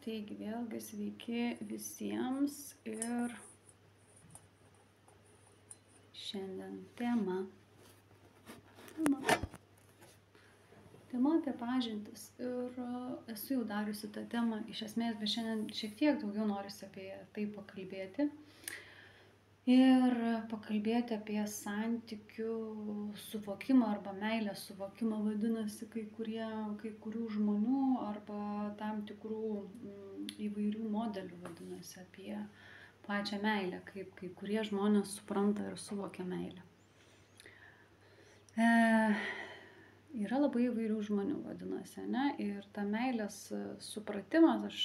Taigi vėlgi sveiki visiems ir šiandien tema apie pažintis. Ir esu jau dariusi tą temą iš esmės, bet šiandien šiek tiek daugiau norisi apie tai pakalbėti. Ir pakalbėti apie santykių suvokimą arba meilės suvokimą, vadinasi, kai kurių žmonių arba tam tikrų įvairių modelių, vadinasi, apie pačią meilę, kaip kai kurie žmonės supranta ir suvokia meilę. Yra labai įvairių žmonių, vadinasi, ne? Ir ta meilės supratimas, aš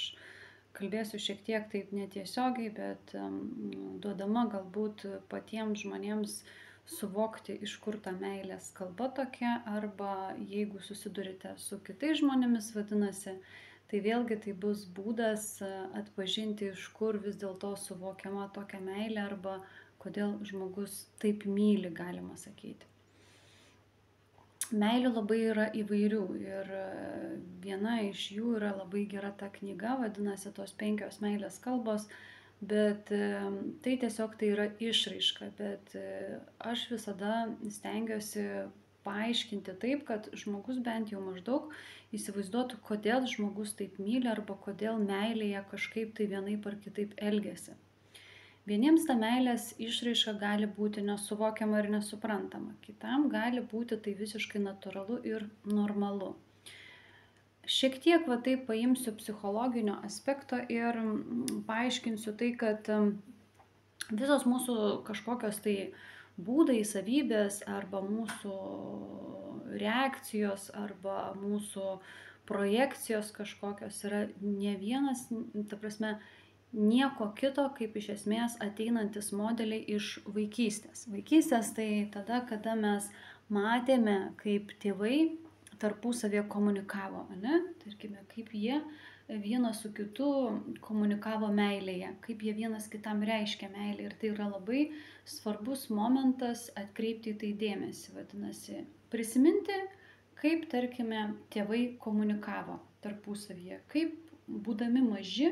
kalbėsiu šiek tiek taip netiesiogiai, bet duodama galbūt patiems žmonėms suvokti, iš kur ta meilės kalba tokia, arba jeigu susidurite su kitais žmonėmis, vadinasi, tai vėlgi tai bus būdas atpažinti, iš kur vis dėlto suvokiama tokia meilė, arba kodėl žmogus taip myli, galima sakyti. Meilių labai yra įvairių ir viena iš jų yra labai gera ta knyga, vadinasi tos 5 meilės kalbos, bet tai tiesiog tai yra išraiška, bet aš visada stengiuosi paaiškinti taip, kad žmogus bent jau maždaug įsivaizduotų, kodėl žmogus taip myli arba kodėl meilėje kažkaip tai vienaip ar kitaip elgiasi. Vieniems ta meilės išraiška gali būti nesuvokiama ir nesuprantama, kitam gali būti tai visiškai natūralu ir normalu. Šiek tiek taip paimsiu psichologinio aspekto ir paaiškinsiu tai, kad visos mūsų kažkokios tai būdai, savybės arba mūsų reakcijos arba mūsų projekcijos kažkokios yra ne vienas, ta prasme, nieko kito, kaip iš esmės ateinantis modeliai iš vaikystės. Vaikystės tai tada, kada mes matėme, kaip tėvai tarpusavėje komunikavo, ne? Tarkime, kaip jie vienas su kitu komunikavo meilėje, kaip jie vienas kitam reiškia meilę. Ir tai yra labai svarbus momentas atkreipti į tai dėmesį, vadinasi, prisiminti, kaip, tarkime, tėvai komunikavo tarpusavyje, kaip būdami maži,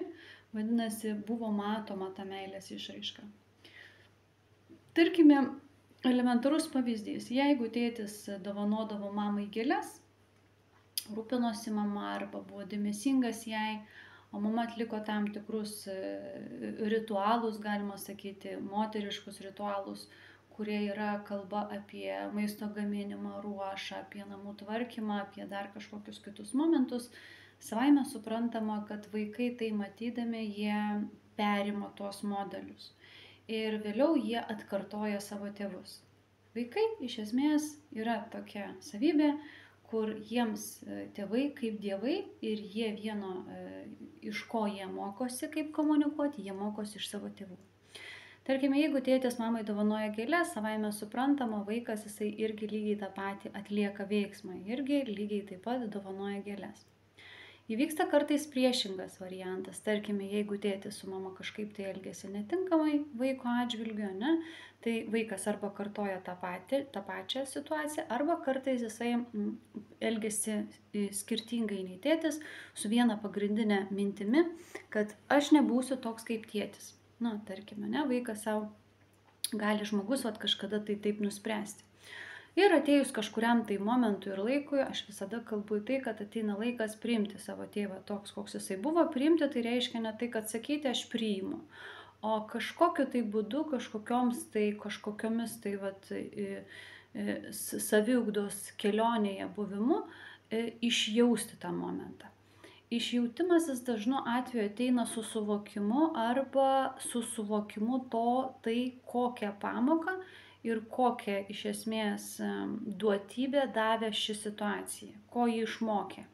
vadinasi, buvo matoma ta meilės išraiška. Tarkime, elementarus pavyzdys. Jeigu tėtis dovanodavo mamai gėles, rūpinosi mama arba buvo dėmesingas jai, o mama atliko tam tikrus ritualus, galima sakyti, moteriškus ritualus, kurie yra kalba apie maisto gaminimą, ruošą, apie namų tvarkymą, apie dar kažkokius kitus momentus, savaime suprantama, kad vaikai tai matydami, jie perima tuos modelius. Ir vėliau jie atkartoja savo tėvus. Vaikai iš esmės yra tokia savybė, kur jiems tėvai kaip dievai ir jie iš ko jie mokosi, kaip komunikuoti, jie mokosi iš savo tėvų. Tarkime, jeigu tėtis mamai dovanoja gėles, savaime suprantama, vaikas jisai irgi lygiai tą patį atlieka veiksmą, irgi lygiai taip pat dovanoja gėles. Įvyksta kartais priešingas variantas, tarkime, jeigu tėtis su mama kažkaip tai elgėsi netinkamai vaiko atžvilgiu, ne, tai vaikas arba kartoja tą pačią situaciją, arba kartais jisai elgėsi skirtingai nei tėtis, su viena pagrindinė mintimi, kad aš nebūsiu toks kaip tėtis. Na, tarkime, ne, vaikas savo gali žmogus kažkada tai taip nuspręsti. Ir atėjus kažkuriam tai momentui ir laikui, aš visada kalbu į tai, kad ateina laikas priimti savo tėvą toks, koks jisai buvo. Priimti tai reiškia ne tai, kad sakyti aš priimu, o kažkokiu tai būdu, kažkokiomis saviugdos kelionėje buvimu išjausti tą momentą. Išjautimas dažnu atveju ateina su suvokimu arba su suvokimu tai kokią pamoką ir kokią iš esmės duotybę davė ši situacija, ko jį išmokė.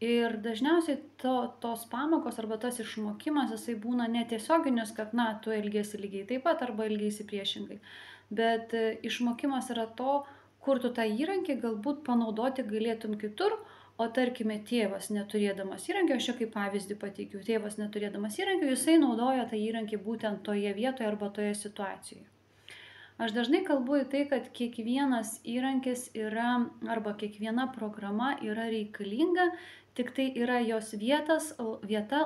Ir dažniausiai tos pamokos arba tas išmokimas, jisai būna netiesioginis, kad, tu elgiesi lygiai taip pat arba elgiesi priešingai. Bet išmokimas yra to, kur tu tą įrankį galbūt panaudoti galėtum kitur, o tarkime tėvas neturėdamas įrankio, aš čia kaip pavyzdį pateikiu, tėvas neturėdamas įrankio, jisai naudoja tą įrankį būtent toje vietoje arba toje situacijoje. Aš dažnai kalbu į tai, kad kiekvienas įrankis yra arba kiekviena programa yra reikalinga tik tai yra jos vieta,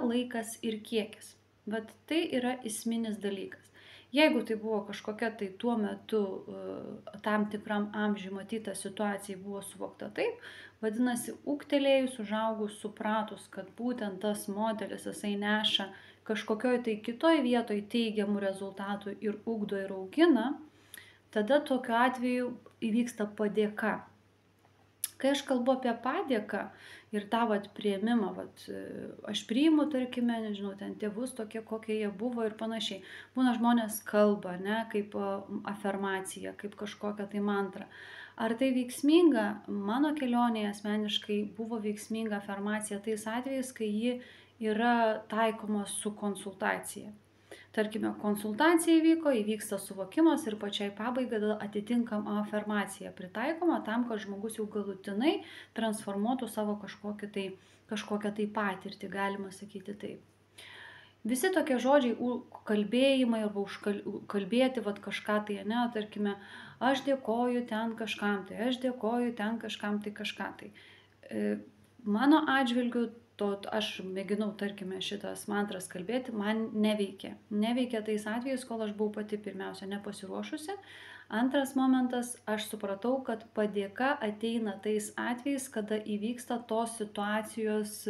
laikas ir kiekis. Bet tai yra esminis dalykas. Jeigu tai buvo kažkokia tai tuo metu tam tikram amžiui matyta situacija buvo suvokta taip, vadinasi, ūgtelėjus, užaugus, supratus, kad būtent tas modelis jisai neša kažkokioj tai kitoj vietoj teigiamų rezultatų ir ugdo ir augina, tada tokiu atveju įvyksta padėka. Kai aš kalbu apie padėką ir tą priėmimą, aš priimu, tarkime, nežinau, ten tėvus tokie, kokie jie buvo ir panašiai. Būna žmonės kalba, ne, kaip afirmacija, kaip kažkokia tai mantra. Ar tai veiksminga? Mano kelionėje asmeniškai buvo veiksminga afirmacija tais atvejais, kai ji yra taikoma su konsultacija. Tarkime, konsultacija įvyksta suvokimas ir pačiai pabaigai atitinkama afirmacija pritaikoma tam, kad žmogus jau galutinai transformuotų savo kažkokią tai patirtį, galima sakyti taip. Visi tokie žodžiai, kalbėjimai arba kalbėti kažką tai, ne, tarkime, aš dėkoju ten kažkam tai, aš dėkoju ten kažkam tai kažką tai. Mano atžvilgiu, aš mėginau, tarkime, šitas mantras kalbėti, man neveikė. Neveikė tais atvejais, kol aš buvau pati pirmiausia nepasiruošusi. Antras momentas, aš supratau, kad padėka ateina tais atvejais, kada įvyksta tos situacijos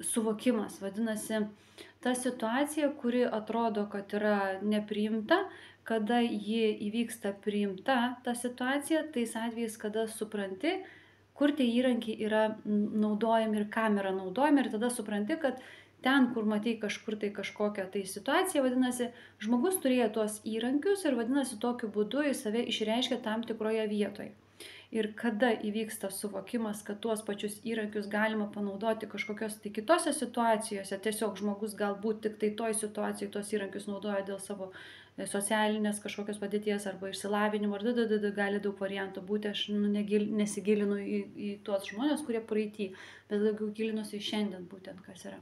suvokimas. Vadinasi, ta situacija, kuri atrodo, kad yra nepriimta, kada ji įvyksta priimta, ta situacija, tais atvejais, kada supranti, kur tie įrankiai yra naudojami ir kam yra naudojami, ir tada supranti, kad ten, kur matai kažkur tai kažkokią tai situaciją, vadinasi, žmogus turėjo tuos įrankius ir vadinasi, tokiu būdu jis save išreiškia tam tikroje vietoje. Ir kada įvyksta suvokimas, kad tuos pačius įrankius galima panaudoti kažkokios tai kitose situacijose, tiesiog žmogus galbūt tik tai toj situacijai tuos įrankius naudoja dėl savo socialinės kažkokios padėties arba išsilavinimo, gali daug variantų būti, aš nesigilinu į tuos žmonės, kurie praeitį, bet daugiau gilinusi į šiandien būtent, kas yra.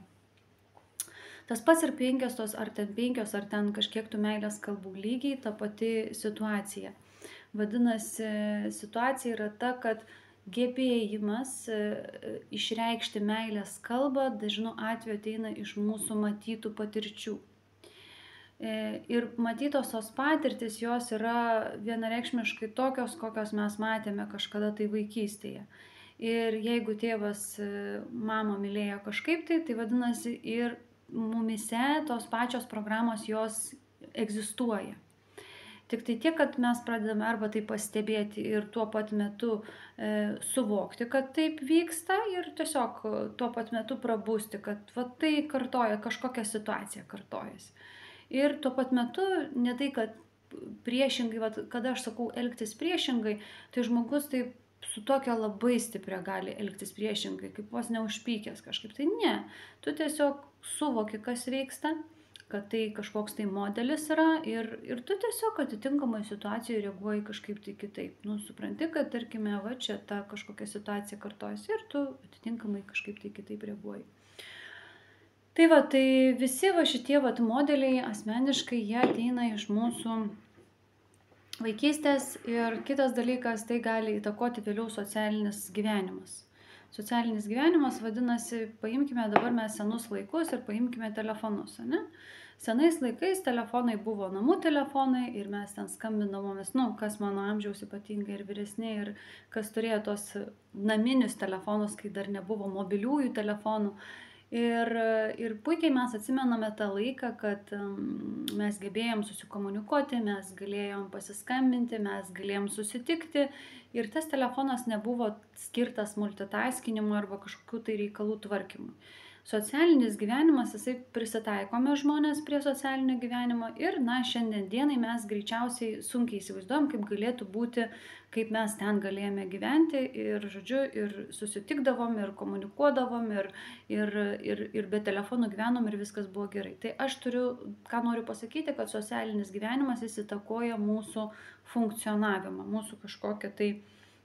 Tas pats ir 5 ar ten kažkiek tų meilės kalbų lygiai, ta pati situacija. Vadinasi, situacija yra ta, kad gebėjimas išreikšti meilės kalbą dažnu atveju ateina iš mūsų matytų patirčių. Ir matytosios patirtis jos yra vienareikšmiškai tokios, kokios mes matėme kažkada tai vaikystėje. Ir jeigu tėvas mamą mylėjo kažkaip tai vadinasi ir mumise tos pačios programos jos egzistuoja. Tik tai tiek, kad mes pradedame arba tai pastebėti ir tuo pat metu suvokti, kad taip vyksta ir tiesiog tuo pat metu prabusti, kad tai kartoja, kažkokia situacija kartojasi. Ir tuo pat metu ne tai, kad priešingai, kada aš sakau elgtis priešingai, tai žmogus taip su tokia labai stipria gali elgtis priešingai, kaip vos neužpykęs kažkaip. Tai ne, tu tiesiog suvoki, kas vyksta, kad tai kažkoks tai modelis yra ir tu tiesiog atitinkamai situacijoje reaguoji kažkaip tai kitaip. Supranti, kad tarkime, čia ta kažkokia situacija kartojasi ir tu atitinkamai kažkaip tai kitaip reaguoji. Tai visi šitie modeliai asmeniškai jie ateina iš mūsų vaikystės ir kitas dalykas, tai gali įtakoti vėliau socialinis gyvenimas. Socialinis gyvenimas vadinasi, paimkime dabar mes senus laikus ir paimkime telefonus, ne? Senais laikais telefonai buvo namų telefonai ir mes ten skambindavomės, kas mano amžiaus ypatingai ir vyresni, ir kas turėjo tos naminius telefonus, kai dar nebuvo mobiliųjų telefonų. Ir puikiai mes atsimename tą laiką, kad mes gebėjom susikomunikuoti, mes galėjom pasiskambinti, mes galėjom susitikti ir tas telefonas nebuvo skirtas multitaskinimui arba kažkokių tai reikalų tvarkymui. Socialinis gyvenimas, jisai prisitaikome žmonės prie socialinio gyvenimo ir, šiandien dienai mes greičiausiai sunkiai įsivaizduojam, kaip galėtų būti, kaip mes ten galėjome gyventi ir susitikdavom, ir komunikuodavom, ir be telefonų gyvenom ir viskas buvo gerai. Tai aš ką noriu pasakyti, kad socialinis gyvenimas jis įtakoja mūsų funkcionavimą, mūsų kažkokią tai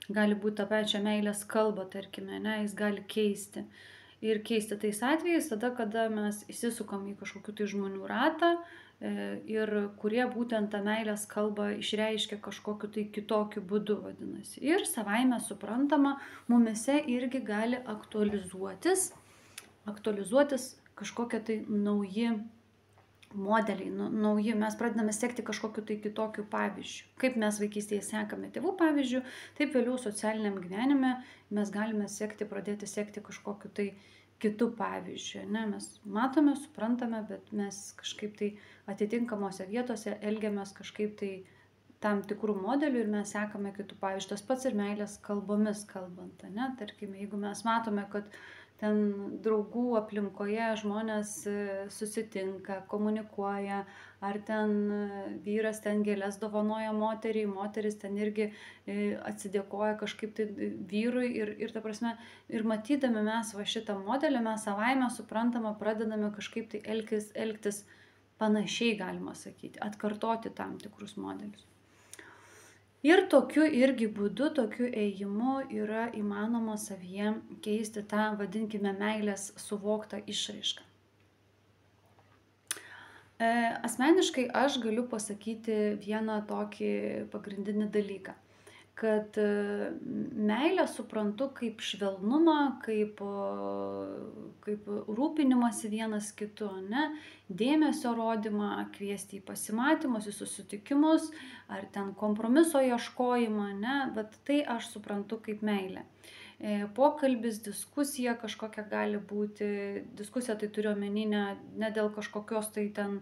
gali būti tą pačią meilės kalbą, tarkime, jis gali keisti. Ir keisti tais atvejais tada, kada mes įsisukam į kažkokių tai žmonių ratą ir kurie būtent tą meilės kalbą išreiškia kažkokiu tai kitokiu būdu, vadinasi. Ir savaime suprantama, mumise irgi gali aktualizuotis kažkokie tai nauji modeliai, nauji, mes pradedame sekti kažkokiu tai kitokiu pavyzdžiu. Kaip mes vaikystėje sekame tėvų pavyzdžių, taip vėliau socialiniam gyvenime mes galime pradėti sekti kažkokiu tai kitų pavyzdžių. Ne? Mes matome, suprantame, bet mes kažkaip tai atitinkamose vietose elgiamės kažkaip tai tam tikrų modelių ir mes sekame kitų pavyzdžių. Tas pats ir meilės kalbomis kalbant. Ne? Tarkime, jeigu mes matome, kad ten draugų aplinkoje žmonės susitinka, komunikuoja, ar ten vyras ten gėles dovanoja moteriai, moteris ten irgi atsidėkoja kažkaip tai vyrui ir ta prasme, ir matydami mes va šitą modelį, mes savaime suprantama pradedame kažkaip tai elgtis panašiai, galima sakyti, atkartoti tam tikrus modelius. Ir tokiu irgi būdu, tokiu ėjimu yra įmanoma savyje keisti tą, vadinkime, meilės suvoktą išraišką. Asmeniškai aš galiu pasakyti vieną tokį pagrindinį dalyką, kad meilę suprantu kaip švelnumą, kaip rūpinimąsi vienas kitu, ne? Dėmesio rodymą, kviesti į pasimatymus, į susitikimus, ar ten kompromiso ieškojimą, ne? Bet tai aš suprantu kaip meilę. Pokalbis, diskusija kažkokia gali būti, diskusija tai turiu omeny ne dėl kažkokios tai ten,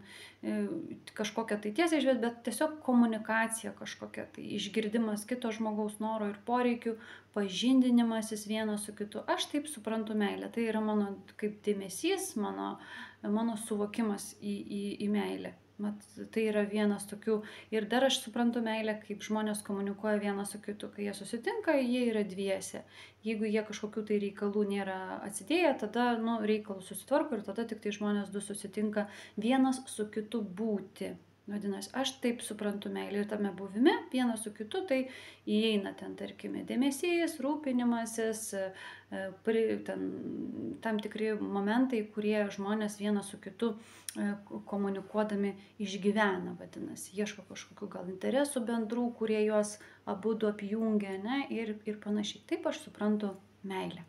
kažkokia tai tiesiai žvelgt, bet tiesiog komunikacija kažkokia, tai išgirdimas kito žmogaus noro ir poreikių, pažindinimasis vienas su kitu. Aš taip suprantu meilę, tai yra mano kaip dėmesys, mano suvokimas į meilę. Mat, tai yra vienas tokių, ir dar aš suprantu meilę, kaip žmonės komunikuoja vienas su kitu, kai jie susitinka, jie yra dviese. Jeigu jie kažkokių tai reikalų nėra atsidėję, tada reikalų susitvarko ir tada tik tai žmonės du susitinka vienas su kitu būti. Vadinasi, aš taip suprantu meilę ir tame buvime vienas su kitu, tai įeina ten, tarkime, dėmesys, rūpinimasis, tam tikri momentai, kurie žmonės vienas su kitu komunikuodami išgyvena, vadinasi, ieško kažkokių gal interesų bendrų, kurie juos abudu apjungia, ne, ir panašiai. Taip aš suprantu meilę.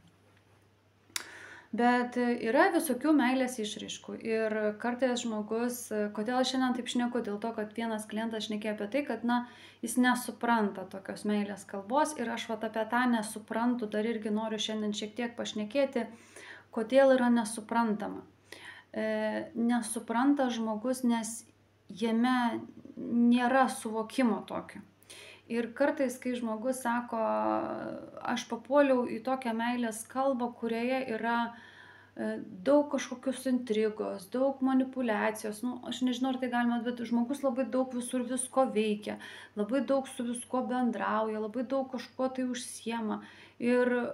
Bet yra visokių meilės išraiškų ir kartais žmogus, kodėl aš šiandien taip šneku, dėl to, kad vienas klientas šnekėjo apie tai, kad jis nesupranta tokios meilės kalbos ir aš apie tą nesuprantu, dar irgi noriu šiandien šiek tiek pašnekėti, kodėl yra nesuprantama. Nesupranta žmogus, nes jame nėra suvokimo tokio. Ir kartais, kai žmogus sako, aš papuoliau į tokią meilės kalbą, kurioje yra daug kažkokios intrigos, daug manipulacijos, aš nežinau, ar tai galima, bet žmogus labai daug visur visko veikia, labai daug su visko bendrauja, labai daug kažko tai užsiema. Ir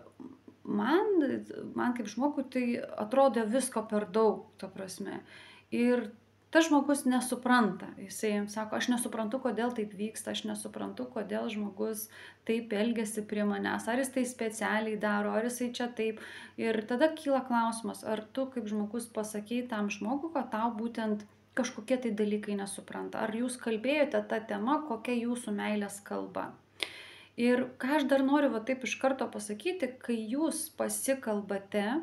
man kaip žmogui tai atrodo visko per daug, ta prasme. Ir tas žmogus nesupranta, jisai sako, aš nesuprantu, kodėl taip vyksta, aš nesuprantu, kodėl žmogus taip elgiasi prie manęs, ar jis tai specialiai daro, ar jisai čia taip. Ir tada kyla klausimas, ar tu kaip žmogus pasakei tam žmogui, kad tau būtent kažkokie tai dalykai nesupranta, ar jūs kalbėjote tą temą, kokia jūsų meilės kalba. Ir ką aš dar noriu taip iš karto pasakyti, kai jūs pasikalbate,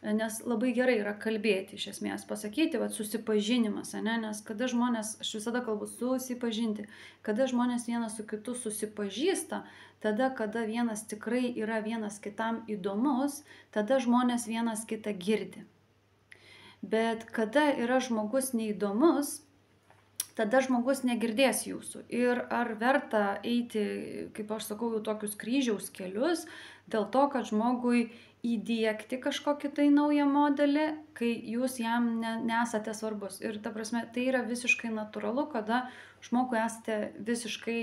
nes labai gerai yra kalbėti, iš esmės pasakyti, susipažinimas, nes kada žmonės, aš visada kalbu susipažinti, kada žmonės vienas su kitu susipažįsta, tada, kada vienas tikrai yra vienas kitam įdomus, tada žmonės vienas kitą girdi. Bet kada yra žmogus neįdomus, tada žmogus negirdės jūsų. Ir ar verta eiti, kaip aš sakau, tokius kryžiaus kelius, dėl to, kad žmogui įdiegti kažkokį tai naują modelį, kai jūs jam nesate svarbus. Ir ta prasme, tai yra visiškai natūralu, kada žmogui esate visiškai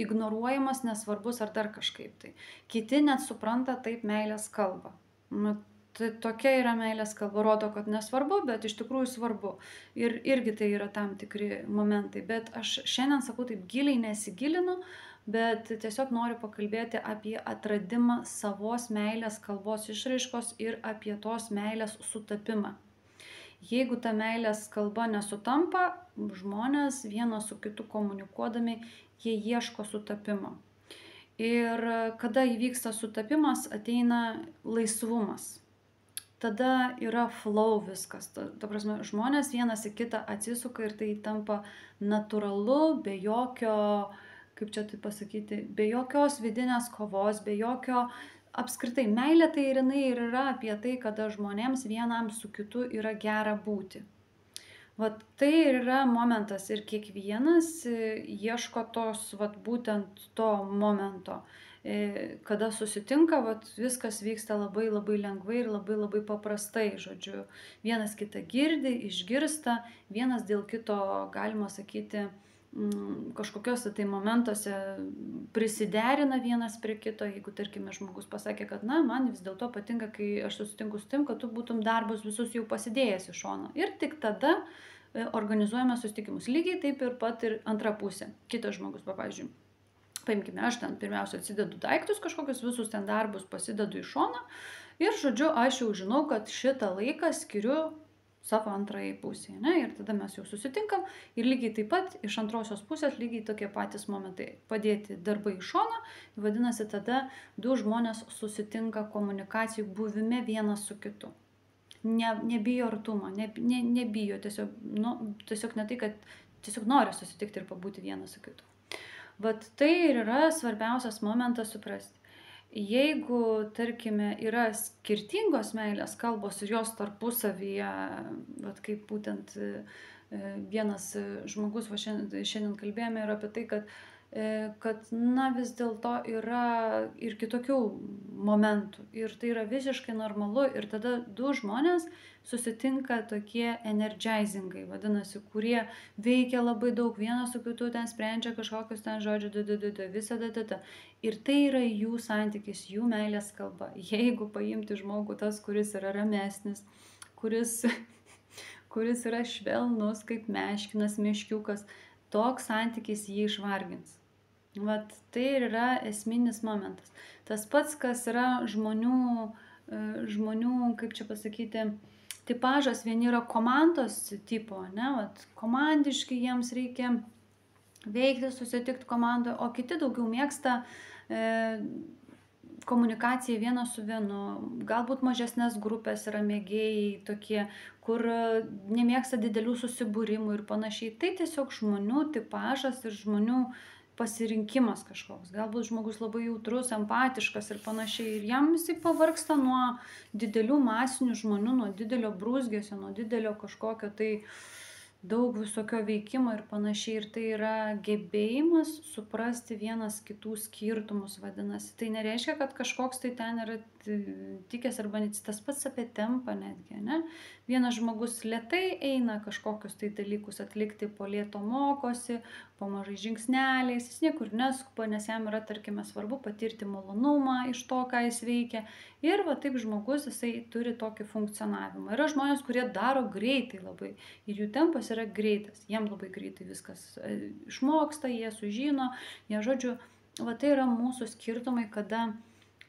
ignoruojamas, nesvarbus ar dar kažkaip tai. Kiti net supranta taip meilės kalbą. Tai tokia yra meilės kalba, rodo, kad nesvarbu, bet iš tikrųjų svarbu. Ir irgi tai yra tam tikri momentai. Bet aš šiandien sakau taip giliai nesigilinu, bet tiesiog noriu pakalbėti apie atradimą savos meilės kalbos išraiškos ir apie tos meilės sutapimą. Jeigu ta meilės kalba nesutampa, žmonės vienas su kitu komunikuodami, jie ieško sutapimo. Ir kada įvyksta sutapimas, ateina laisvumas. Tada yra flow viskas. Ta prasme, žmonės vienas į kitą atsisuka ir tai tampa natūralu, be jokio, kaip čia tai pasakyti, be jokios vidinės kovos, be jokio apskritai. Meilė tai ir jinai ir yra apie tai, kada žmonėms vienam su kitu yra gera būti. Vat tai ir yra momentas ir kiekvienas ieško tos, vat būtent to momento. Kada susitinka, vat viskas vyksta labai labai lengvai ir labai labai paprastai, žodžiu. Vienas kitą girdi, išgirsta, vienas dėl kito, galima sakyti, kažkokiuose tai momentuose prisiderina vienas prie kito. Jeigu, tarkime, žmogus pasakė, kad, na, man vis dėlto patinka, kai aš susitinku su tim, kad tu būtum darbus visus jau pasidėjęs į šoną. Ir tik tada organizuojame susitikimus. Lygiai taip ir pat ir antra pusė. Kitas žmogus, pavyzdžiui, paimkime, aš ten pirmiausia atsidedu daiktus, kažkokius visus ten darbus pasidedu į šoną ir, žodžiu, aš jau žinau, kad šitą laiką skiriu savo antrajai pusėje, ne? Ir tada mes jau susitinkam ir lygiai taip pat iš antrosios pusės lygiai tokie patys momentai. Padėti darbai į šoną, vadinasi, tada du žmonės susitinka komunikacijų buvime vienas su kitu. Nebijo artumo, nebijo, tiesiog ne tai, kad tiesiog nori susitikti ir pabūti vienas su kitu. Vat tai ir yra svarbiausias momentas suprasti. Jeigu, tarkime, yra skirtingos meilės kalbos ir jos tarpusavyje, vat kaip būtent vienas žmogus, va šiandien kalbėjome ir apie tai, kad na, vis dėlto yra ir kitokių momentų ir tai yra visiškai normalu ir tada du žmonės susitinka tokie energizingai, vadinasi, kurie veikia labai daug, vienas su kitu ten sprendžia kažkokius ten žodžiu, visada. Ir tai yra jų santykis, jų meilės kalba. Jeigu paimti žmogų tas, kuris yra ramesnis, kuris yra švelnus, kaip meškinas, meškiukas, toks santykis jį išvargins. Vat tai ir yra esminis momentas. Tas pats, kas yra žmonių, kaip čia pasakyti, tipažas, vieni yra komandos tipo, ne, vat, komandiški, jiems reikia veikti, susitikti komandoje, o kiti daugiau mėgsta komunikaciją vienas su vienu, galbūt mažesnės grupės yra mėgėjai tokie, kur nemėgsta didelių susibūrimų ir panašiai. Tai tiesiog žmonių tipažas ir žmonių pasirinkimas kažkoks. Galbūt žmogus labai jautrus, empatiškas ir panašiai. Ir jam jisai pavargsta nuo didelių masinių žmonių, nuo didelio brūzgesio, nuo didelio kažkokio tai daug visokio veikimo ir panašiai. Ir tai yra gebėjimas suprasti vienas kitų skirtumus, vadinasi. Tai nereiškia, kad kažkoks tai ten yra tikęs arba net tas pats apie tempą netgi, ne? Vienas žmogus lėtai eina kažkokius tai dalykus atlikti, po lėto mokosi, po mažai žingsneliais, jis niekur neskuba, nes jam yra, tarkime, svarbu patirti malonumą iš to, ką jis veikia. Ir va taip žmogus, jisai turi tokį funkcionavimą. Yra žmonės, kurie daro greitai labai ir jų tempas yra greitas. Jiem labai greitai viskas išmoksta, jie sužino, jie, žodžiu, va tai yra mūsų skirtumai, kada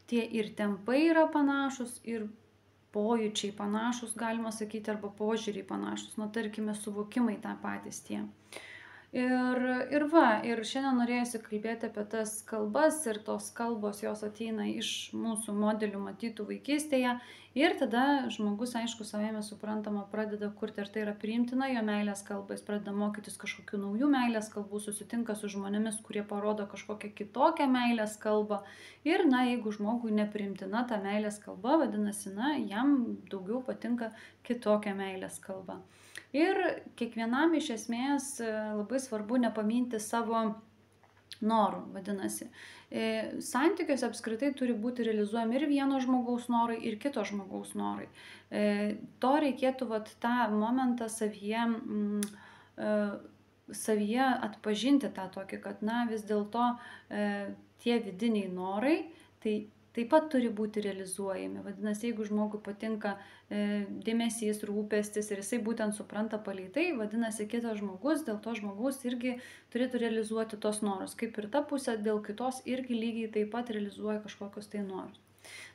tie ir tempai yra panašus, ir pojūčiai panašus, galima sakyti, arba požiūriai panašus, nu, tarkime, suvokimai tą patys tie. Ir šiandien norėjusi kalbėti apie tas kalbas ir tos kalbos, jos ateina iš mūsų modelių matytų vaikystėje ir tada žmogus, aišku, savame suprantama pradeda kurti, ar tai yra priimtina jo meilės kalba, jis pradeda mokytis kažkokių naujų meilės kalbų, susitinka su žmonėmis, kurie parodo kažkokią kitokią meilės kalbą ir, na, jeigu žmogui nepriimtina ta meilės kalba, vadinasi, na, jam daugiau patinka kitokia meilės kalba. Ir kiekvienam iš esmės labai svarbu nepaminti savo norų, vadinasi. Santykiuose apskritai turi būti realizuojami ir vieno žmogaus norai, ir kito žmogaus norai. To reikėtų tą momentą savyje atpažinti tą tokį, kad, na, vis dėlto tie vidiniai norai, tai taip pat turi būti realizuojami. Vadinasi, jeigu žmogui patinka dėmesys, rūpestis ir jisai būtent supranta palei tai, vadinasi, kitas žmogus, dėl to žmogus irgi turėtų realizuoti tos norus. Kaip ir ta pusė dėl kitos irgi lygiai taip pat realizuoja kažkokius tai norus.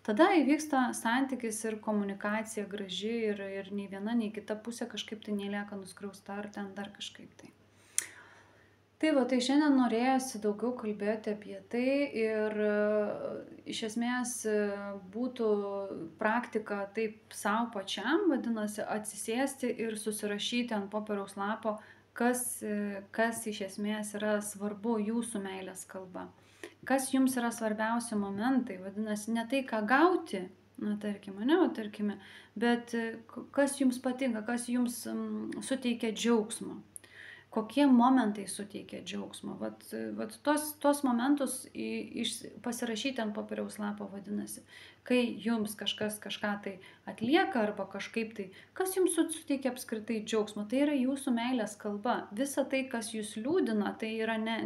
Tada įvyksta santykis ir komunikacija graži ir nei viena, nei kita pusė kažkaip tai nelieka nuskriausta ar ten dar kažkaip tai. Tai va, tai šiandien norėjosi daugiau kalbėti apie tai ir iš esmės būtų praktika taip savo pačiam, vadinasi, atsisėsti ir susirašyti ant popieriaus lapo, kas iš esmės yra svarbu jūsų meilės kalba. Kas jums yra svarbiausi momentai, vadinasi, ne tai, ką gauti, na, tarkime, tarkime, bet kas jums patinka, kas jums suteikia džiaugsmo. Kokie momentai suteikia džiaugsmo. Vat tos momentus pasirašyti ant popieriaus lapo, vadinasi, kai jums kažkas kažką tai atlieka arba kažkaip tai, kas jums suteikia apskritai džiaugsmo, tai yra jūsų meilės kalba. Visa tai, kas jūs liūdina, tai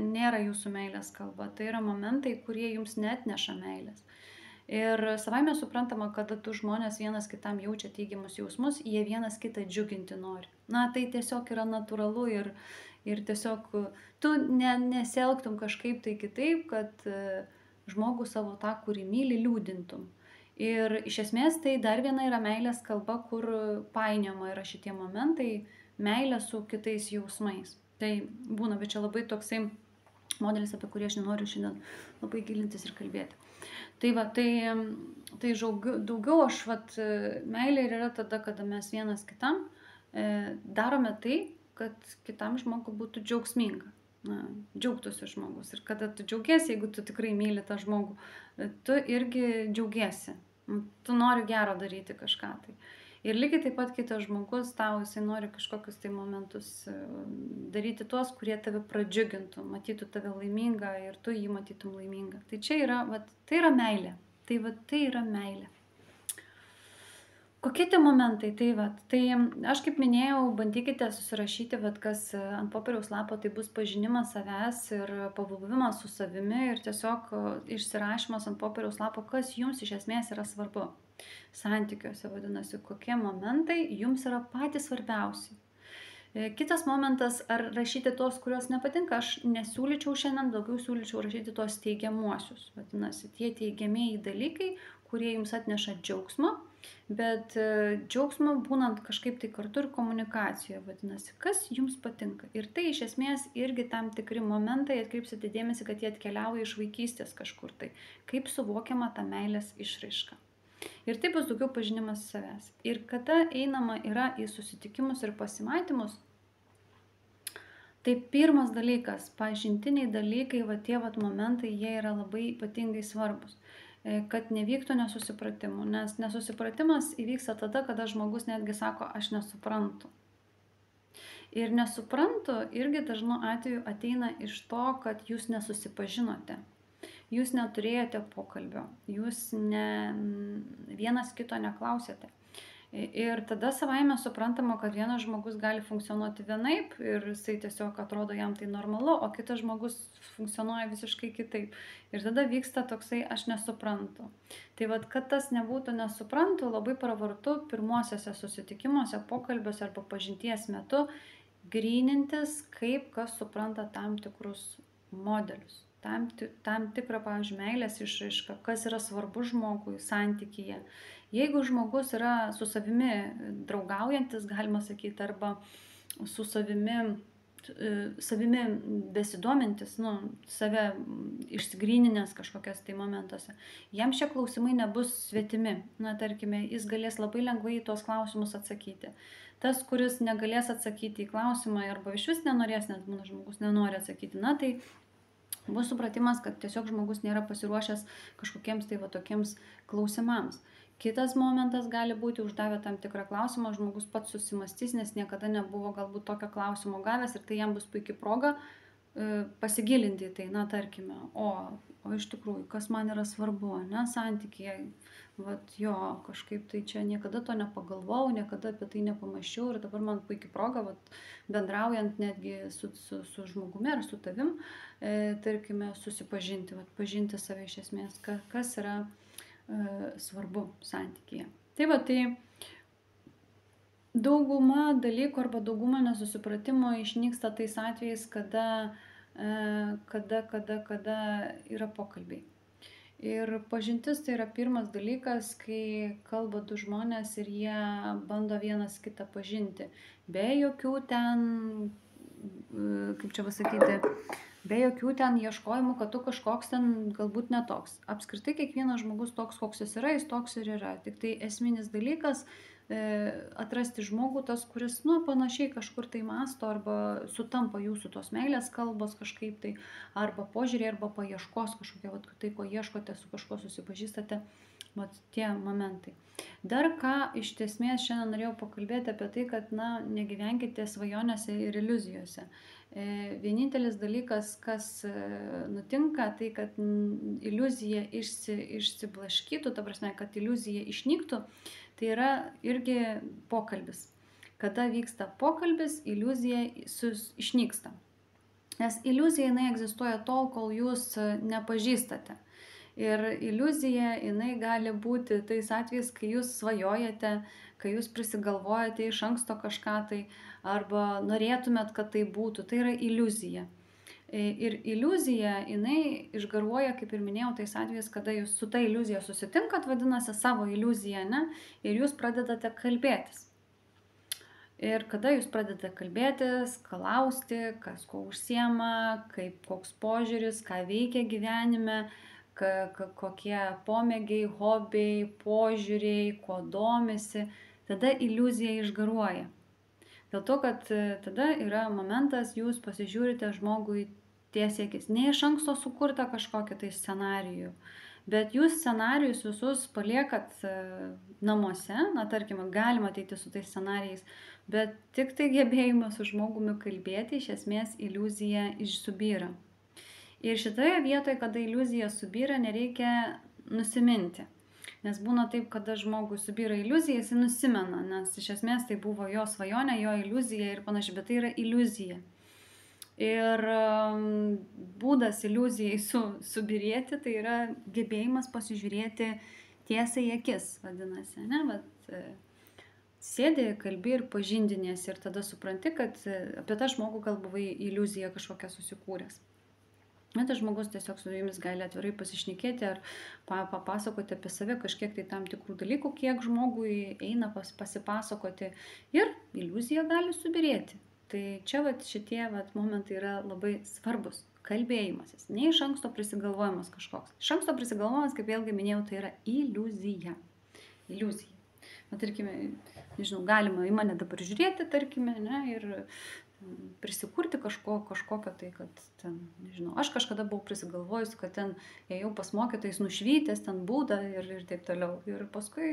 nėra jūsų meilės kalba, tai yra momentai, kurie jums neatneša meilės. Ir savaime suprantama, kada tu žmonės vienas kitam jaučia teigiamus jausmus, jie vienas kitą džiuginti nori. Na, tai tiesiog yra natūralu ir tiesiog tu nesielgtum kažkaip tai kitaip, kad žmogų savo tą, kurį myli, liūdintum. Ir iš esmės tai dar viena yra meilės kalba, kur painiojama yra šitie momentai, meilė su kitais jausmais. Tai būna, bet čia labai toksai modelis, apie kurį aš nenoriu šiandien labai gilintis ir kalbėti. Tai va, tai daugiau aš, meilė ir yra tada, kada mes vienas kitam darome tai, kad kitam žmogui būtų džiaugsminga. Na, džiaugtųsi žmogus. Ir kada tu džiaugiesi, jeigu tu tikrai myli tą žmogų, tu irgi džiaugiesi. Tu nori gero daryti kažką tai. Ir lygiai taip pat kitas žmogus, jisai nori kažkokius tai momentus daryti tuos, kurie tave pradžiugintų, matytų tave laimingą ir tu jį matytum laimingą. Tai čia yra, tai yra meilė. Tai yra meilė. Kokie tie momentai? Tai aš kaip minėjau, bandykite susirašyti, kas ant popieriaus lapo, tai bus pažinimas savęs ir pabuvimas su savimi ir tiesiog išsirašymas ant popieriaus lapo, kas jums iš esmės yra svarbu. Santykiuose, vadinasi, kokie momentai jums yra patys svarbiausi. Kitas momentas, ar rašyti tos, kurios nepatinka, aš nesiūlyčiau šiandien, daugiau siūlyčiau rašyti tos teigiamuosius. Vadinasi, tie teigiamieji dalykai, kurie jums atneša džiaugsmo, bet džiaugsmo būnant kažkaip tai kartu ir komunikacijoje, vadinasi, kas jums patinka. Ir tai iš esmės irgi tam tikri momentai, atkreipsite dėmesį, kad jie atkeliauja iš vaikystės kažkur tai, kaip suvokiama ta meilės išraiška. Ir tai bus daugiau pažinimas savęs. Ir kada einama yra į susitikimus ir pasimatymus, tai pirmas dalykas, pažintiniai dalykai, tie momentai, jie yra labai ypatingai svarbus, kad nevyktų nesusipratimų, nes nesusipratimas įvyksta tada, kada žmogus netgi sako, aš nesuprantu. Ir nesuprantu irgi dažnu atveju ateina iš to, kad jūs nesusipažinote. Jūs neturėjote pokalbio, jūs vienas kito neklausėte. Ir tada savaime suprantama, kad vienas žmogus gali funkcionuoti vienaip ir jisai tiesiog atrodo jam tai normalu, o kitas žmogus funkcionuoja visiškai kitaip. Ir tada vyksta toksai aš nesuprantu. Tai kad tas nebūtų nesuprantu, labai pravartu pirmuosiuose susitikimuose, pokalbiuose arba pažinties metu grynintis, kaip kas supranta tam tikrus modelius. Tam tikrą, pavyzdžiui, meilės išraišką, kas yra svarbu žmogui santykyje. Jeigu žmogus yra su savimi draugaujantis, galima sakyti, arba su savimi besidomintis, save išsigryninęs kažkokias tai momentuose, jam šie klausimai nebus svetimi. Na, tarkime, jis galės labai lengvai į tuos klausimus atsakyti. Tas, kuris negalės atsakyti į klausimą arba iš vis nenorės, nes būna žmogus nenori atsakyti, na, tai bus supratimas, kad tiesiog žmogus nėra pasiruošęs kažkokiems tai tokiems klausimams. Kitas momentas gali būti, uždavę tam tikrą klausimą, žmogus pats susimastys, nes niekada nebuvo galbūt tokio klausimo gavęs ir tai jam bus puikia proga pasigilinti į tai, na, tarkime, o iš tikrųjų, kas man yra svarbu, ne, santykiai, kažkaip tai čia niekada to nepagalvojau, niekada apie tai nepamąsčiau ir dabar man puikia proga, bendraujant netgi su žmogumi ar su tavim, tarkime, susipažinti, pažinti save iš esmės, kas yra svarbu santykyje. Tai va, tai dauguma dalykų arba dauguma nesusipratimo išnyksta tais atvejais, kada yra pokalbiai. Ir pažintis tai yra pirmas dalykas, kai kalba du žmonės ir jie bando vienas kitą pažinti. Be jokių ten, kaip čia pasakyti, be jokių ten ieškojimų, kad tu kažkoks ten galbūt netoks. Apskritai kiekvienas žmogus toks, koks jis yra, jis toks ir yra. Tik tai esminis dalykas atrasti žmogų tas, kuris, panašiai kažkur tai mąsto arba sutampa jūsų tos meilės kalbos kažkaip tai, arba požiūrė, arba paieškos kažkokia, tai, ko ieškote, su kažko susipažįstate, tie momentai. Dar ką iš esmės šiandien norėjau pakalbėti apie tai, kad, negyvenkite svajonėse ir iliuzijose. Vienintelis dalykas, kas nutinka, tai kad iliuzija išsiblaškytų, ta prasme, kad iliuzija išnyktų, tai yra irgi pokalbis. Kada vyksta pokalbis, iliuzija išnyksta. Nes iliuzija jinai egzistuoja tol, kol jūs nepažįstate. Ir iliuzija jinai gali būti tais atvejais, kai jūs svajojate, kai jūs prisigalvojate iš anksto kažką tai, arba norėtumėt, kad tai būtų. Tai yra iliuzija. Ir iliuzija, jinai išgaruoja, kaip ir minėjau, tais atvejais, kada jūs su ta iliuzija susitinkat, vadinasi savo iliuziją, ne? Ir jūs pradedate kalbėtis. Ir kada jūs pradedate kalbėtis, klausti, kas ko užsiema, koks požiūris, ką veikia gyvenime, kokie pomėgiai, hobiai, požiūriai, ko domisi, tada iliuzija išgaruoja. Dėl to, kad tada yra momentas, jūs pasižiūrite žmogui tiesiai akis. Ne iš anksto sukurta kažkokią tai scenarijų, bet jūs scenarijus visus paliekat namuose, tarkim, galima ateiti su tais scenarijais, bet tik tai gebėjimas su žmogumi kalbėti, iš esmės iliuzija subyra. Ir šitoje vietoje, kada iliuzija subyra, nereikia nusiminti. Nes būna taip, kada žmogui subyra iliuzija, jis nusimena, nes iš esmės tai buvo jo svajonė, jo iliuzija ir panašiai, bet tai yra iliuzija. Ir būdas iliuzijai subirėti, tai yra gebėjimas pasižiūrėti tiesiai į akis, vadinasi, ne? Sėdi, kalbi ir pažindiniesi ir tada supranti, kad apie tą žmogų gal buvai iliuziją kažkokią susikūręs. Tas žmogus tiesiog su jumis gali atvirai pasišnekėti ar papasakoti apie save kažkiek tai tam tikrų dalykų, kiek žmogui eina pasipasakoti ir iliuzija gali subirėti. Tai čia šitie momentai yra labai svarbus. Kalbėjimasis, ne iš anksto prisigalvojimas kažkoks. Iš anksto prisigalvojimas, kaip vėlgi minėjau, tai yra iliuzija. Iliuzija. Tarkime, nežinau, galima į mane dabar žiūrėti, tarkime, ne, ir prisikurti kažkokio tai, kad ten, nežinau, aš kažkada buvau prisigalvojus, kad ten ėjau pas mokytojais nušvytęs, ten būdą ir taip toliau. Ir paskui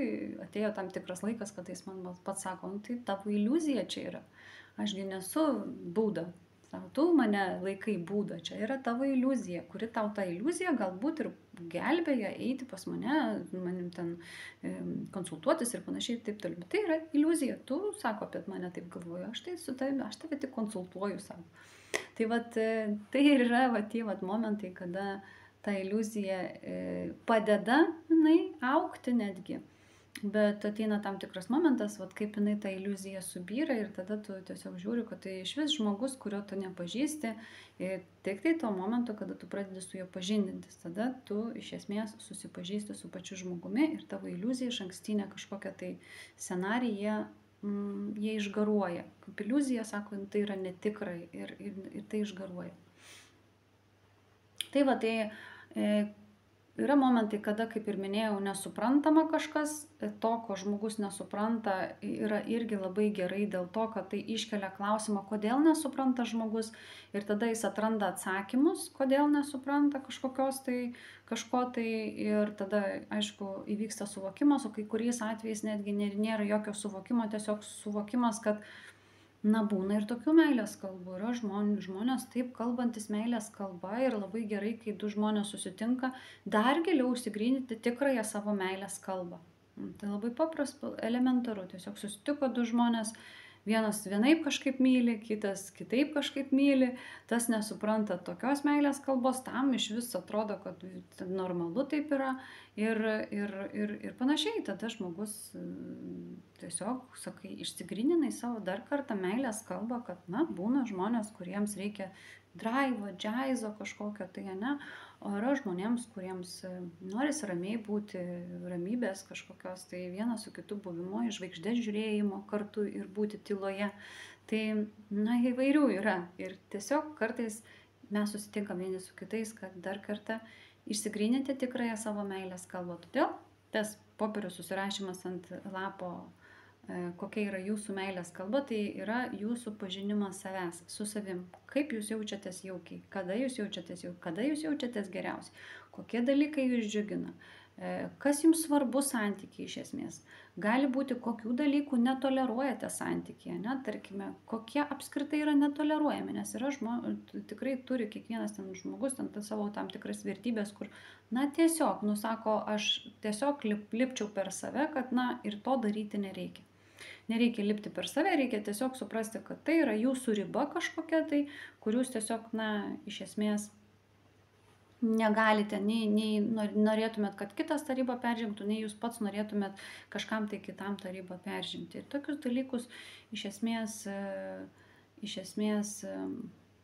atėjo tam tikras laikas, kad jis man pats sako, tai tavo iliuzija čia yra. Ašgi nesu būda. Sako, tu mane laikai būdą, čia yra tavo iliuzija, kuri tau tą iliuziją galbūt ir gelbėja eiti pas mane, manim ten konsultuotis ir panašiai taip toliau. Bet tai yra iliuzija, tu, sako, apie mane taip galvoju, aš tave tik konsultuoju, sako. Tai tai ir yra tie momentai, kada ta iliuzija padeda augti netgi. Bet ateina tam tikras momentas, kaip jinai tą iliuziją subyra ir tada tu tiesiog žiūri, kad tai iš vis žmogus, kurio tu nepažįsti, tik tai tuo momentu, kada tu pradedi su juo pažindintis, tada tu iš esmės susipažįsti su pačiu žmogumi ir tavo iliuzija iš ankstinė kažkokia tai scenarija, jie išgaruoja. Kaip iliuzija, sako, tai yra netikrai ir tai išgaruoja. Tai yra momentai, kada, kaip ir minėjau, nesuprantama kažkas, to, ko žmogus nesupranta, yra irgi labai gerai dėl to, kad tai iškelia klausimą, kodėl nesupranta žmogus ir tada jis atranda atsakymus, kodėl nesupranta kažko tai ir tada, aišku, įvyksta suvokimas, o kai kuriais atvejais netgi nėra jokio suvokimo, tiesiog suvokimas, kad būna ir tokių meilės kalbų. Yra žmonės taip kalbantis meilės kalba ir labai gerai, kai du žmonės susitinka, dar giliau išsigryninti tikrąją savo meilės kalbą. Tai labai paprasta, elementaru. Tiesiog susitiko du žmonės, Vienas vienaip kažkaip myli, kitas kitaip kažkaip myli, tas nesupranta tokios meilės kalbos, tam iš viso atrodo, kad normalu taip yra ir panašiai. Tada žmogus tiesiog, sakai, išsigryninai savo dar kartą meilės kalbą, kad, na, būna žmonės, kuriems reikia draivo, džiaizo kažkokio tai, ne, o yra žmonėms, kuriems norisi ramiai būti, ramybės kažkokios, tai vienas su kitu buvimo, į žvaigždės žiūrėjimo kartu ir būti tyloje. Tai, na, įvairių yra. Ir tiesiog kartais mes susitinkam vieni su kitais, kad dar kartą išsigryninti tikrąją savo meilės kalbą. Todėl tas popieriaus susirašymas ant lapo, kokia yra jūsų meilės kalba, tai yra jūsų pažinimas savęs su savim. Kaip jūs jaučiatės jaukiai, kada jūs jaučiatės jaukiai, kada jūs jaučiatės geriausiai, kokie dalykai jūs džiugina, kas jums svarbu santykiai iš esmės. Gali būti, kokių dalykų netoleruojate santykyje, ne? Tarkime, kokie apskritai yra netoleruojami, nes yra tikrai turi kiekvienas ten žmogus ten savo tam tikras vertybės, kur, na, tiesiog, nusako, aš tiesiog lipčiau per save, kad, na, ir to daryti nereikia. Nereikia lipti per save, reikia tiesiog suprasti, kad tai yra jūsų riba kažkokia tai, kur jūs tiesiog, na, iš esmės negalite, nei norėtumėt, kad kitas tą ribą peržengtų, nei jūs pats norėtumėt kažkam tai kitam tą ribą peržengti. Ir tokius dalykus iš esmės,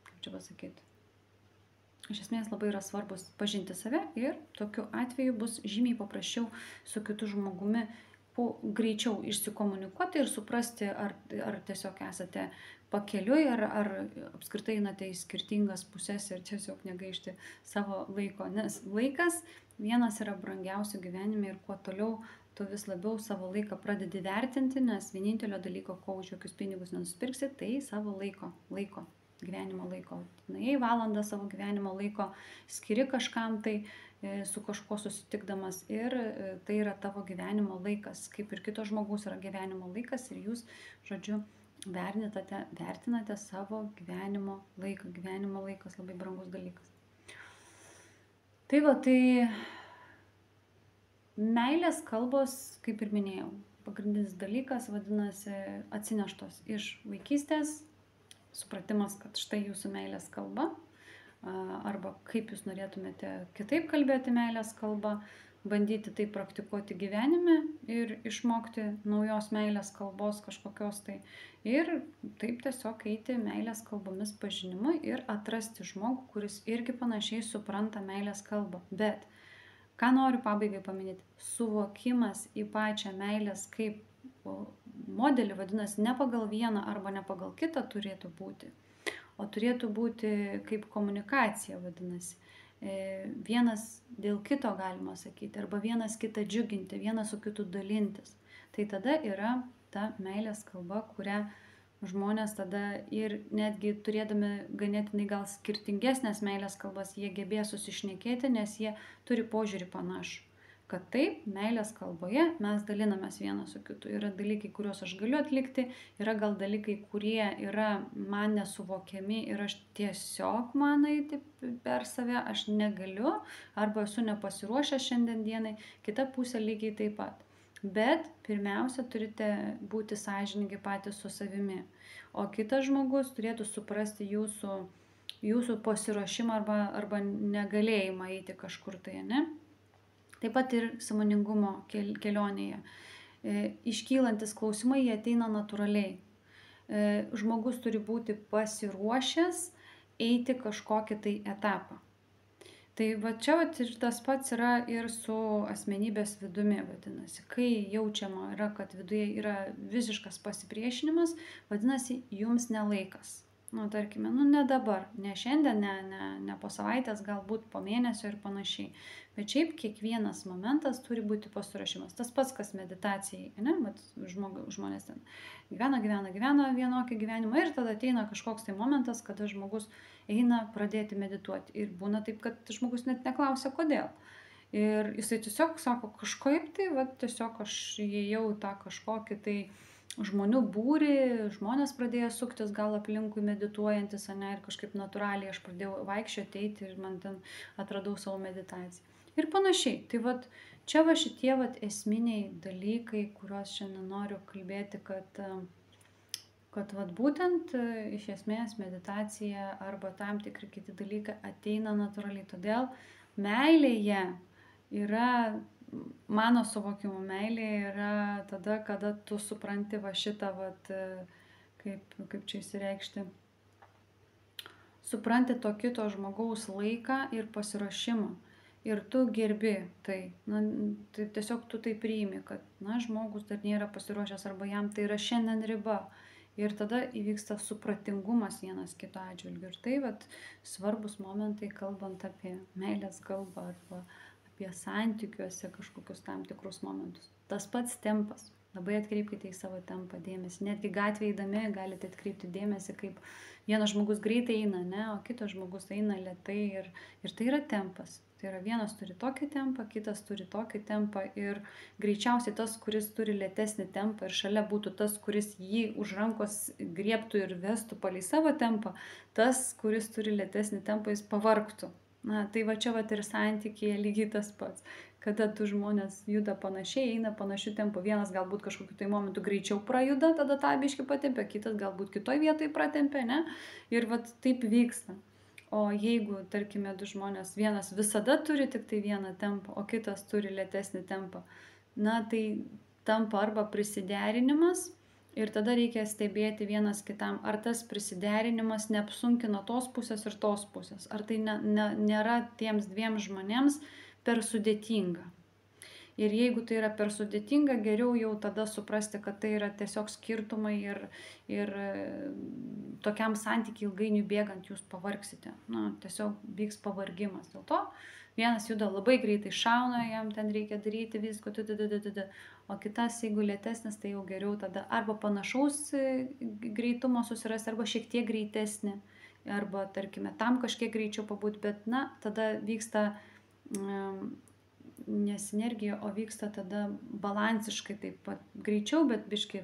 kaip čia pasakyti, iš esmės labai yra svarbus pažinti save ir tokiu atveju bus žymiai paprasčiau su kitu žmogumi greičiau išsikomunikuoti ir suprasti, ar tiesiog esate pakeliui, ar apskritai einate į skirtingas pusės ir tiesiog negaišti savo laiko. Nes laikas vienas yra brangiausių gyvenime ir kuo toliau, tu vis labiau savo laiką pradedi vertinti, nes vienintelio dalyko, ko už jokius pinigus nenusipirksi, tai savo gyvenimo laiko. Nuėjai valandą savo gyvenimo laiko, skiri kažkam tai, su kažkuo susitikdamas ir tai yra tavo gyvenimo laikas, kaip ir kito žmogaus yra gyvenimo laikas ir jūs, žodžiu, vertinate savo gyvenimo laiką. Gyvenimo laikas labai brangus dalykas. Tai va, tai meilės kalbos, kaip ir minėjau, pagrindinis dalykas vadinasi atsineštos iš vaikystės, supratimas, kad štai jūsų meilės kalba, arba kaip jūs norėtumėte kitaip kalbėti meilės kalbą, bandyti tai praktikuoti gyvenime ir išmokti naujos meilės kalbos kažkokios tai. Ir taip tiesiog eiti meilės kalbomis pažinimu ir atrasti žmogų, kuris irgi panašiai supranta meilės kalbą. Bet, ką noriu pabaigai paminėti, suvokimas į pačią meilės kaip modelį, vadinasi, ne pagal vieną arba ne pagal kitą turėtų būti, o turėtų būti kaip komunikacija, vadinasi. Vienas dėl kito galima sakyti, arba vienas kitą džiuginti, vienas su kitu dalintis. Tai tada yra ta meilės kalba, kurią žmonės tada ir netgi turėdami ganėtinai gal skirtingesnės meilės kalbas, jie gebės susišnekėti, nes jie turi požiūrį panašų. Kad taip, meilės kalboje mes dalinamės vienas su kitu. Yra dalykai, kuriuos aš galiu atlikti, yra gal dalykai, kurie yra man nesuvokiami ir aš tiesiog man eiti per save, aš negaliu, arba esu nepasiruošęs šiandien dienai, kita pusė lygiai taip pat. Bet pirmiausia, turite būti sąžiningi patys su savimi, o kitas žmogus turėtų suprasti jūsų pasiruošimą arba negalėjimą eiti kažkur tai, ne? Taip pat ir sąmoningumo kelionėje. Iškylantis klausimai, jie ateina natūraliai. Žmogus turi būti pasiruošęs eiti kažkokį tai etapą. Tai va čia ir tas pats yra ir su asmenybės vidumi, vadinasi. Kai jaučiama yra, kad viduje yra visiškas pasipriešinimas, vadinasi, jums nelaikas. Nu, tarkime, ne dabar, ne šiandien, ne po savaitės, galbūt po mėnesio ir panašiai. Bet šiaip kiekvienas momentas turi būti pasiruošimas. Tas pats, kas meditacijai, ne? Bet žmonės ten gyvena vienokį gyvenimą ir tada ateina kažkoks tai momentas, kada žmogus eina pradėti medituoti. Ir būna taip, kad žmogus net neklausia, kodėl. Ir jisai tiesiog sako, kažkaip tai, va, tiesiog aš įėjau tą kažkokį tai žmonių būrį, žmonės pradėjo suktis gal aplinkui medituojantis, ne, ir kažkaip natūraliai aš pradėjau vaikščioti, eiti ir man ten atradau savo meditaciją. Ir panašiai. Tai vat, čia va šitie vat esminiai dalykai, kuriuos šiandien noriu kalbėti, kad kad vat būtent iš esmės meditacija arba tam tikri kiti dalykai ateina natūraliai. Todėl meilėje yra, mano suvokimu, meilė yra tada, kada tu supranti va šitą, vat, kaip čia įsireikšti, supranti to kito žmogaus laiką ir pasiruošimą. Ir tu gerbi tai, tai tiesiog tu tai priimi, kad žmogus dar nėra pasiruošęs arba jam tai yra šiandien riba. Ir tada įvyksta supratingumas vienas kito atžvilgiu. Ir tai vat, svarbus momentai, kalbant apie meilės kalbą arba apie santykiuose kažkokius tam tikrus momentus. Tas pats tempas. Labai atkreipkite į savo tempą dėmesį. Netgi gatvėje eidami galite atkreipti dėmesį, kaip vienas žmogus greitai eina, ne, o kitas žmogus eina lėtai. Ir tai yra tempas. Tai yra vienas turi tokį tempą, kitas turi tokį tempą ir greičiausiai tas, kuris turi lėtesnį tempą ir šalia būtų tas, kuris jį už rankos griebtų ir vestų palei savo tempą, tas, kuris turi lėtesnį tempą, jis pavargtų. Tai va čia vat ir santykyje lygiai tas pats. Kada tu žmonės juda panašiai, eina panašiu tempu, vienas galbūt kažkokiu tai momentu greičiau prajuda, tada tą biškį patempia, kitas galbūt kitoj vietoj pratempia, ne? Ir vat taip vyksta. O jeigu, tarkime, du žmonės, vienas visada turi tik tai vieną tempą, o kitas turi lėtesnį tempą, tai tampa arba prisiderinimas ir tada reikia stebėti vienas kitam, ar tas prisiderinimas neapsunkina tos pusės ir tos pusės, ar tai nėra tiems dviem žmonėms per sudėtinga. Ir jeigu tai yra per sudėtinga, geriau jau tada suprasti, kad tai yra tiesiog skirtumai ir tokiam santykiui ilgainiui bėgant jūs pavargsite. Tiesiog vyks pavargimas. Dėl to vienas juda labai greitai, šauna, jam ten reikia daryti visko, o kitas, jeigu lėtesnis, tai jau geriau tada arba panašaus greitumo susirasti, arba šiek tiek greitesnį, arba, tarkime, tam kažkiek greičiau pabūt, bet, tada vyksta ne sinergija, o vyksta tada balansiškai taip pat greičiau, bet biškai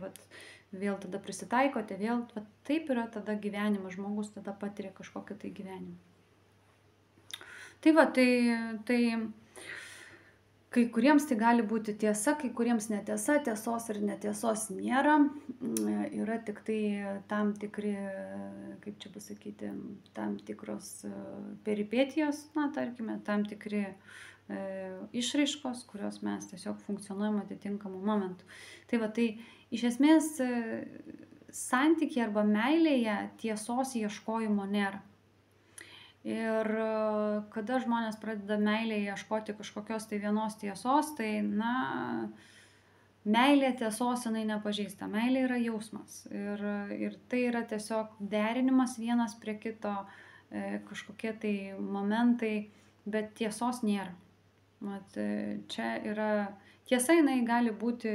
vėl tada prisitaikote, vėl taip yra tada gyvenimas, žmogus tada patiria kažkokį tai gyvenimą. Tai kai kuriems tai gali būti tiesa, kai kuriems netiesa, tiesos ir netiesos nėra, yra tik tai tam tikri, kaip čia pasakyti, tam tikros peripetijos, tarkime, tam tikri išraiškos, kurios mes tiesiog funkcionuojam atitinkamų momentų. Tai iš esmės santykiai arba meilėje tiesos ieškojimo nėra. Ir kada žmonės pradeda meilėje ieškoti kažkokios tai vienos tiesos, tai meilė tiesos jinai nepažįsta. Meilė yra jausmas. Ir tai yra tiesiog derinimas vienas prie kito, kažkokie tai momentai, bet tiesos nėra. Čia yra tiesa, jinai gali būti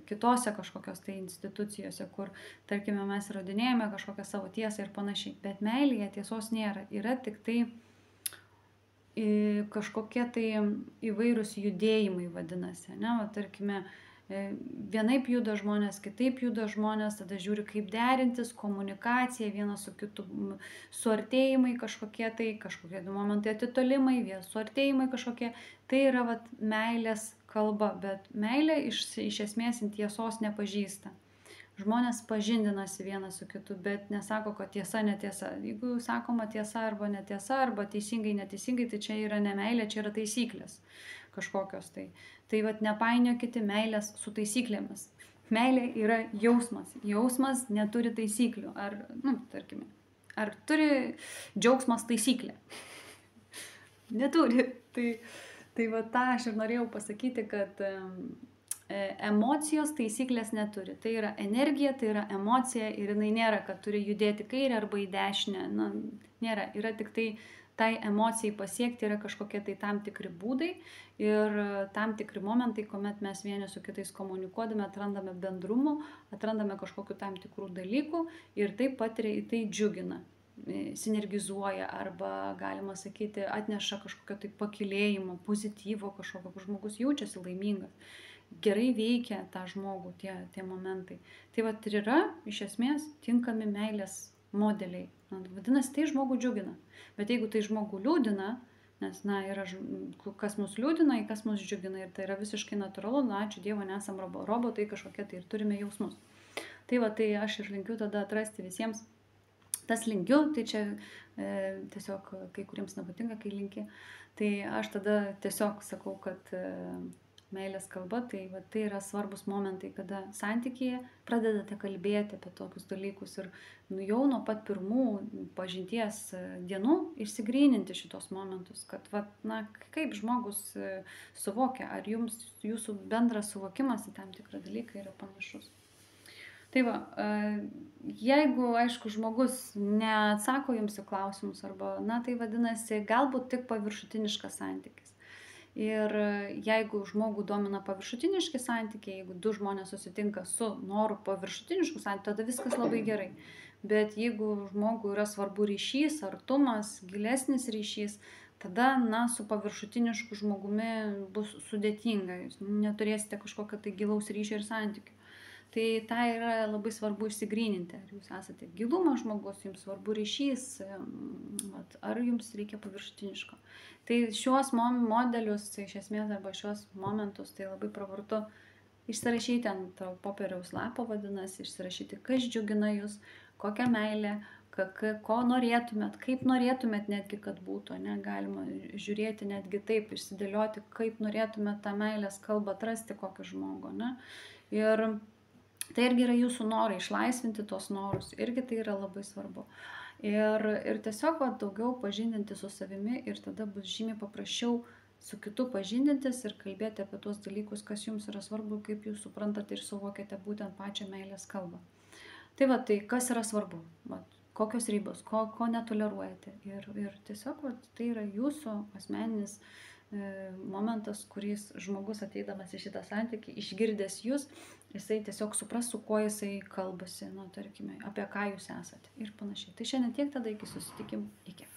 kitose kažkokios tai institucijose, kur, tarkime, mes įrodinėjame kažkokią savo tiesą ir panašiai, bet meilėje tiesos nėra. Yra tik tai kažkokie tai įvairūs judėjimai vadinasi, ne? Tarkime, vienaip juda žmonės, kitaip juda žmonės, tada žiūri, kaip derintis, komunikacija, vienas su kitu, suartėjimai kažkokie momentai atitolimai, vėl suartėjimai kažkokie. Tai yra meilės kalba, bet meilė iš esmės tiesos nepažįsta. Žmonės pažindinasi vienas su kitu, bet nesako, kad tiesa, netiesa. Jeigu sakoma tiesa arba netiesa, arba teisingai, neteisingai, tai čia yra ne meilė, čia yra taisyklės kažkokios tai. Tai nepainiokite meilės su taisyklėmis. Meilė yra jausmas. Jausmas neturi taisyklių. Tarkime, ar turi džiaugsmas taisyklę? Neturi. Tai tą aš ir norėjau pasakyti, kad emocijos taisyklės neturi. Tai yra energija, tai yra emocija ir jinai nėra, kad turi judėti kairę arba į dešinę. Nėra. Yra tik tai emocijai pasiekti yra kažkokie tai tam tikri būdai ir tam tikri momentai, kuomet mes vieni su kitais komunikuodami, atrandame bendrumų, atrandame kažkokių tam tikrų dalykų ir taip patiria, tai džiugina, sinergizuoja arba, galima sakyti, atneša kažkokio tai pakylėjimo, pozityvo kažkokio, kur žmogus jaučiasi laimingas. Gerai veikia tą žmogų tie momentai. Tai ir yra iš esmės tinkami meilės modeliai. Vadinasi, tai žmogų džiugina. Bet jeigu tai žmogų liūdina, nes yra kas mus liūdina, kas mus džiugina ir tai yra visiškai natūralu, ačiū Dievo, nesam robotai kažkokie tai ir turime jausmus. Tai va, tai aš ir linkiu tada atrasti visiems. Tas linkiu, tai čia tiesiog kai kuriems nepatinka, kai linki. Tai aš tada tiesiog sakau, kad meilės kalba, tai va, tai yra svarbus momentai, kada santykyje pradedate kalbėti apie tokius dalykus ir jau nuo pat pirmų pažinties dienų išsigryninti šitos momentus, kad va, na, kaip žmogus suvokia, ar jūsų bendras suvokimas į tam tikrą dalyką yra panašus. Tai va, jeigu, aišku, žmogus neatsako jums į klausimus arba, na, tai vadinasi, galbūt tik paviršutiniškas santykis. Ir jeigu žmogų domina paviršutiniški santykiai, jeigu du žmonės susitinka su noru paviršutiniškų santykių, tada viskas labai gerai. Bet jeigu žmogui yra svarbu ryšys, artumas, gilesnis ryšys, tada, na, su paviršutinišku žmogumi bus sudėtinga, jūs neturėsite kažkokio tai gilaus ryšio ir santykių. Tai tą yra labai svarbu išsigryninti, ar jūs esate gilumo žmogus, jums svarbu ryšys, ar jums reikia paviršutiniško. Tai šiuos modelius, iš esmės, arba šiuos momentus, tai labai pravartu išsirašyti ant popieriaus lapo, vadinasi, išsirašyti, kas džiugina jūs, kokią meilę, ko norėtumėt, kaip norėtumėt netgi, kad būtų, ne, galima žiūrėti netgi taip, išsidėlioti, kaip norėtumėt tą meilės kalbą atrasti kokį žmogų, ne. Ir tai irgi yra jūsų norai, išlaisvinti tos norus, irgi tai yra labai svarbu. Ir tiesiog daugiau pažindinti su savimi ir tada bus žymiai paprasčiau su kitu pažindintis ir kalbėti apie tuos dalykus, kas jums yra svarbu, kaip jūs suprantate ir suvokiate būtent pačią meilės kalbą. Tai va, tai kas yra svarbu, va, kokios ribos, ko netoleruojate. Ir tiesiog va, tai yra jūsų asmeninis momentas, kuris žmogus ateidamas į šitą santykį, išgirdęs jūs, jisai tiesiog supras, su kuo jisai kalbasi, nu, tarkime, apie ką jūs esate ir panašiai. Tai šiandien tiek, tada iki susitikimų. Iki.